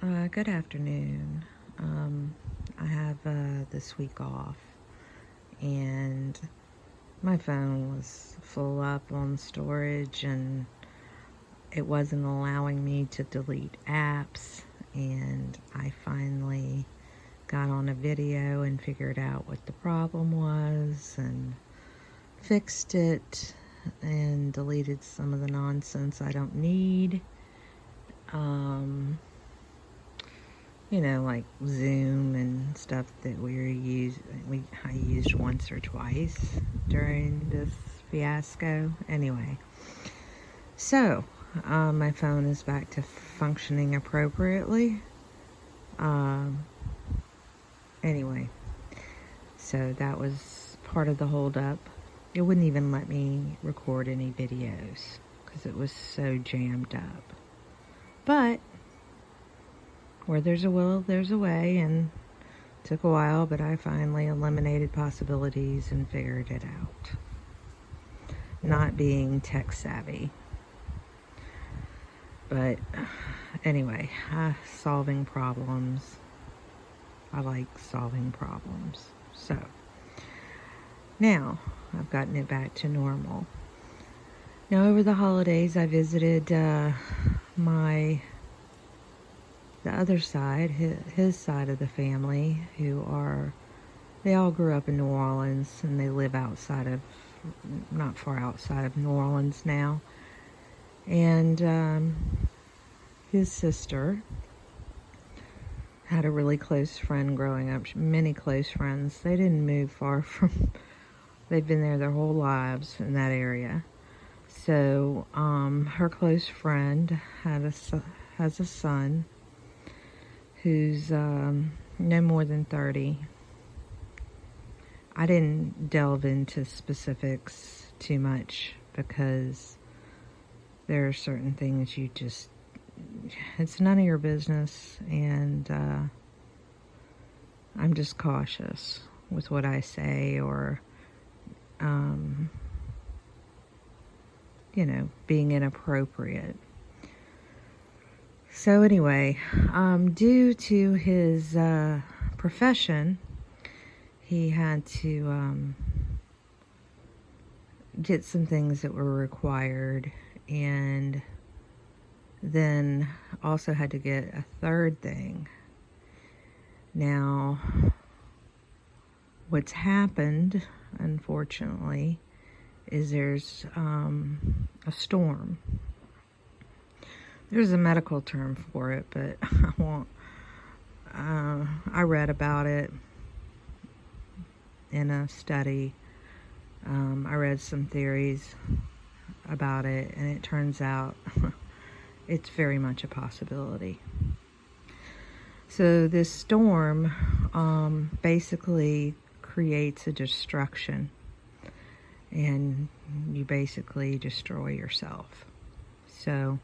Good afternoon. I have this week off, and my phone was full up on storage, and it wasn't allowing me to delete apps. And I finally got on a video and figured out what the problem was and fixed it and deleted some of the nonsense I don't need. Like Zoom and stuff that I used once or twice during this fiasco. Anyway, so my phone is back to functioning appropriately. Anyway, so that was part of the holdup. It wouldn't even let me record any videos because it was so jammed up. But where there's a will, there's a way, and it took a while, but I finally eliminated possibilities and figured it out. Not being tech savvy. But anyway, solving problems. I like solving problems. So, now I've gotten it back to normal. Now, over the holidays, I visited the other side, his side of the family, they all grew up in New Orleans, and they live not far outside of New Orleans now. And his sister had a really close friend growing up, many close friends. They didn't move far from, they've been there their whole lives in that area. So her close friend has a son who's no more than 30. I didn't delve into specifics too much because there are certain things it's none of your business, and I'm just cautious with what I say, or being inappropriate. So anyway, due to his profession, he had to get some things that were required, and then also had to get a third thing. Now, what's happened, unfortunately, is there's a storm. There's a medical term for it, but I won't. I read about it in a study. I read some theories about it, and it turns out it's very much a possibility. So this storm basically creates a destruction, and you basically destroy yourself. So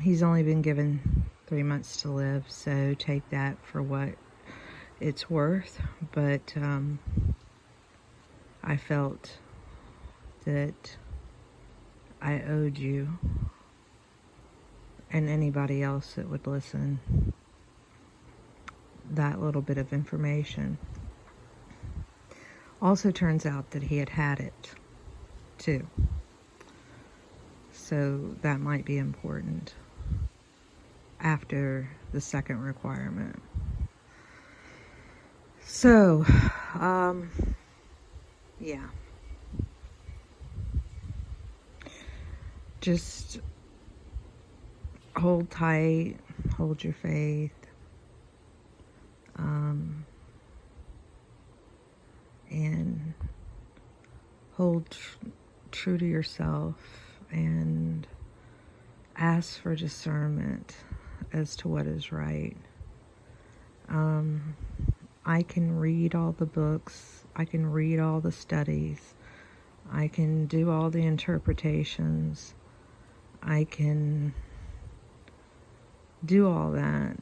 he's only been given 3 months to live, so take that for what it's worth. But I felt that I owed you, and anybody else that would listen, that little bit of information. Also turns out that he had it too. So that might be important after the second requirement. So, yeah. Just hold tight, hold your faith. And hold true to yourself, and ask for discernment as to what is right. I can read all the books, I can read all the studies, I can do all the interpretations, I can do all that,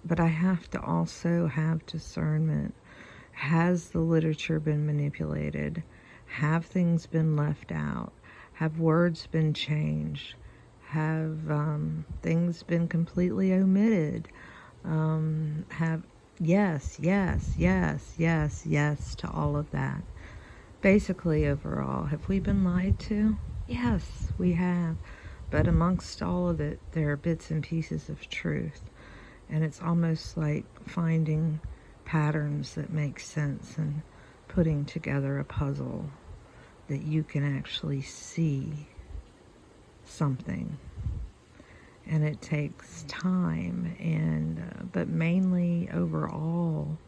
but I have to also have discernment. Has the literature been manipulated? Have things been left out? Have words been changed? Have things been completely omitted? Have yes, yes, yes, yes, yes to all of that. Basically, overall, have we been lied to? Yes, we have. But amongst all of it, there are bits and pieces of truth. And it's almost like finding patterns that make sense and putting together a puzzle that you can actually see something. And it takes time, and but mainly overall,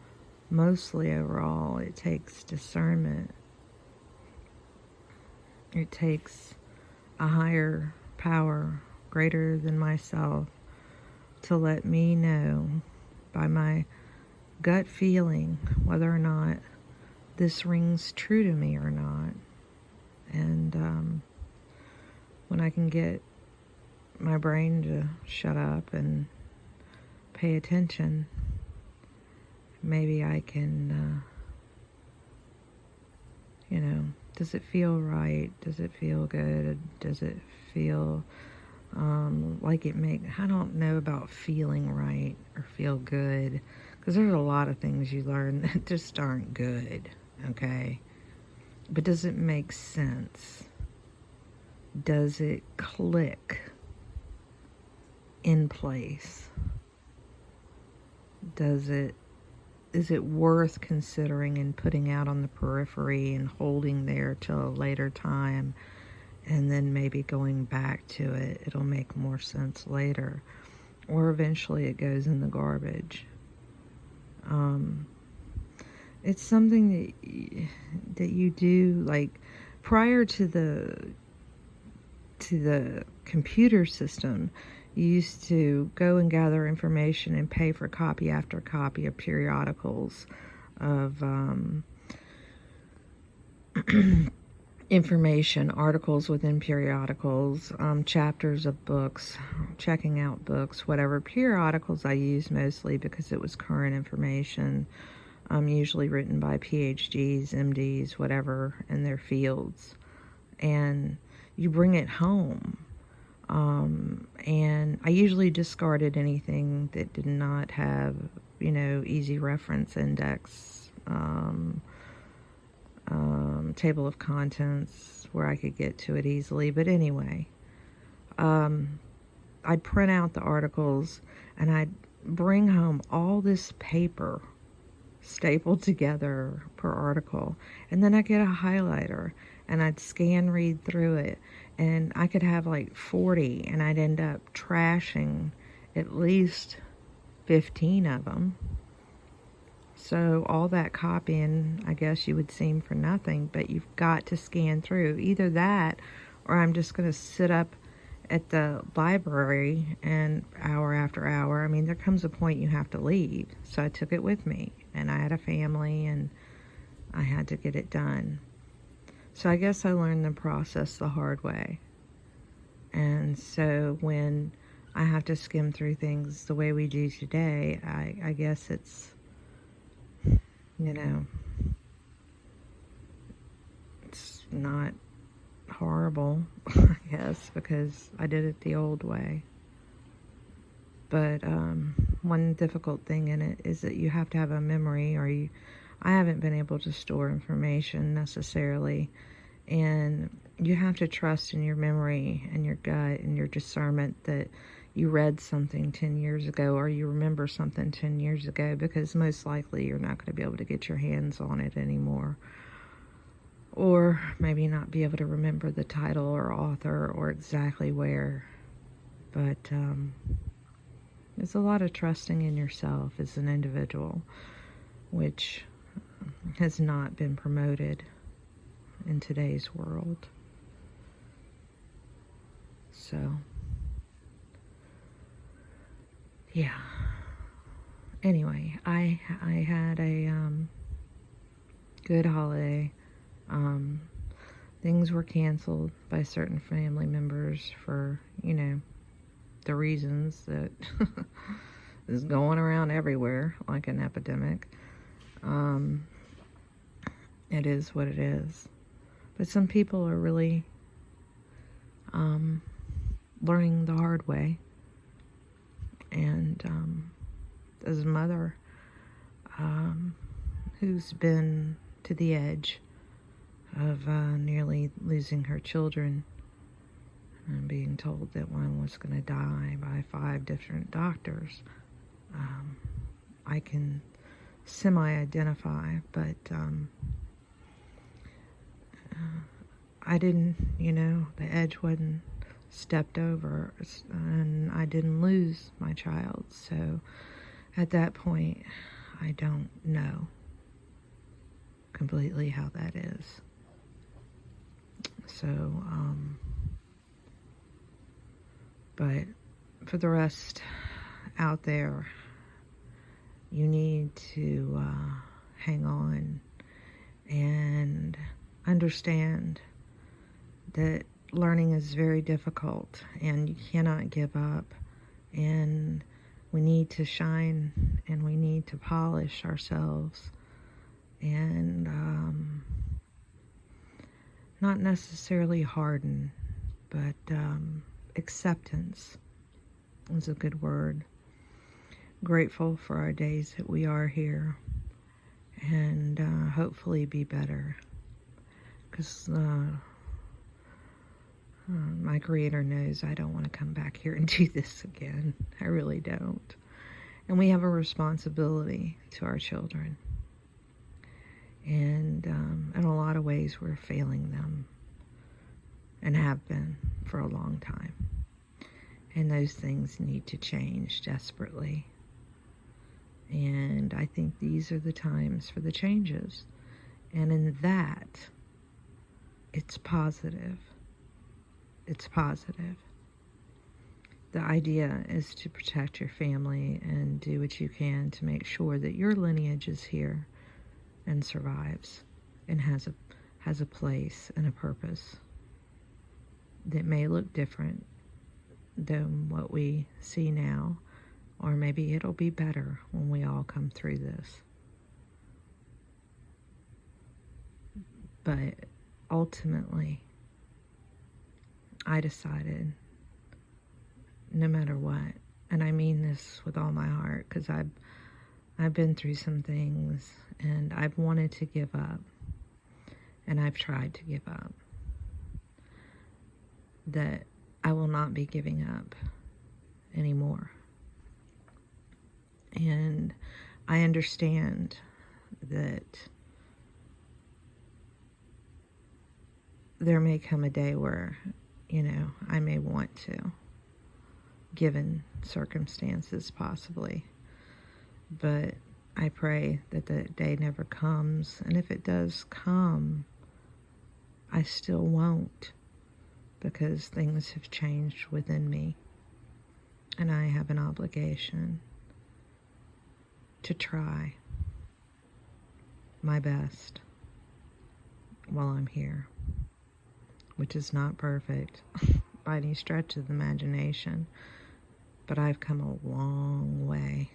mostly overall, it takes discernment. It takes a higher power greater than myself to let me know by my gut feeling whether or not this rings true to me or not. And when I can get my brain to shut up and pay attention, maybe I can, does it feel right? Does it feel good? Does it feel like I don't know about feeling right or feel good, because there's a lot of things you learn that just aren't good, okay? But does it make sense? Does it click in place? Is it worth considering and putting out on the periphery and holding there till a later time, and then maybe going back to it? It'll make more sense later. Or eventually it goes in the garbage. It's something that you do, like, prior to the computer system. You used to go and gather information and pay for copy after copy of periodicals, of information, articles within periodicals, chapters of books, checking out books, whatever. Periodicals I use mostly because it was current information, usually written by PhDs, MDs, whatever, in their fields. And you bring it home. And I usually discarded anything that did not have, easy reference index, table of contents where I could get to it easily. But anyway, I'd print out the articles and I'd bring home all this paper stapled together per article, and then I'd get a highlighter and I'd read through it, and I could have like 40, and I'd end up trashing at least 15 of them. So all that copying, I guess you would seem for nothing, but you've got to scan through. Either that, or I'm just going to sit up at the library and hour after hour. I mean, there comes a point you have to leave. So I took it with me, and I had a family, and I had to get it done. So I guess I learned the process the hard way. And so when I have to skim through things the way we do today, I guess it's, it's not horrible, I guess, because I did it the old way. But one difficult thing in it is that you have to have a memory, I haven't been able to store information necessarily, and you have to trust in your memory and your gut and your discernment that you read something 10 years ago, or you remember something 10 years ago, because most likely you're not going to be able to get your hands on it anymore. Or maybe not be able to remember the title or author or exactly where. But there's a lot of trusting in yourself as an individual, which has not been promoted in today's world. So, yeah. Anyway, I had a good holiday. Things were canceled by certain family members for, the reasons that is going around everywhere like an epidemic. It is what it is. But some people are really learning the hard way, And as a mother who's been to the edge of nearly losing her children and being told that one was going to die by 5 different doctors, I can semi-identify, but I didn't, the edge wasn't stepped over, and I didn't lose my child. So at that point, I don't know completely how that is. So, but for the rest out there, you need to hang on and understand that learning is very difficult and you cannot give up, and we need to shine and we need to polish ourselves, and not necessarily harden, but acceptance is a good word. Grateful for our days that we are here, and hopefully be better, because my Creator knows I don't want to come back here and do this again. I really don't. And we have a responsibility to our children. And in a lot of ways, we're failing them, and have been for a long time. And those things need to change desperately. And I think these are the times for the changes. And in that, it's positive. It's positive. The idea is to protect your family and do what you can to make sure that your lineage is here and survives and has a place and a purpose that may look different than what we see now, or maybe it'll be better when we all come through this. But ultimately, I decided, no matter what, and I mean this with all my heart, because I've been through some things, and I've wanted to give up, and I've tried to give up, that I will not be giving up anymore. And I understand that there may come a day where, I may want to, given circumstances possibly. But I pray that that day never comes. And if it does come, I still won't, because things have changed within me. And I have an obligation to try my best while I'm here, which is not perfect by any stretch of the imagination, but I've come a long way,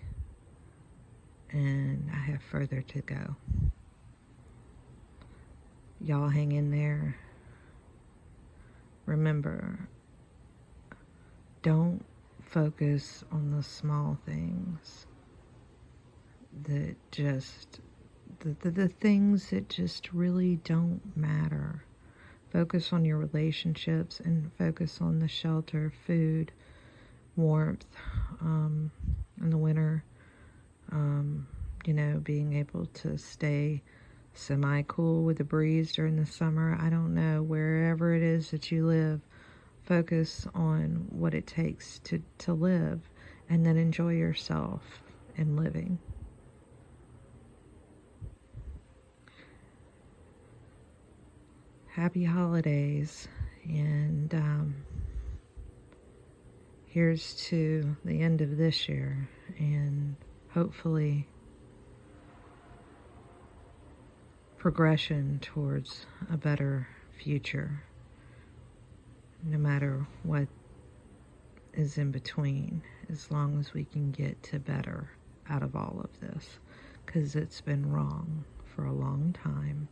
and I have further to go. Y'all hang in there. Remember, don't focus on the small things that just, the things that just really don't matter. Focus on your relationships, and focus on the shelter, food, warmth, in the winter, being able to stay semi-cool with the breeze during the summer. I don't know, wherever it is that you live, focus on what it takes to live, and then enjoy yourself in living. Happy holidays, and here's to the end of this year, and hopefully progression towards a better future, no matter what is in between, as long as we can get to better out of all of this, because it's been wrong for a long time,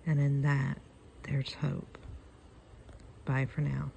and in that, there's hope. Bye for now.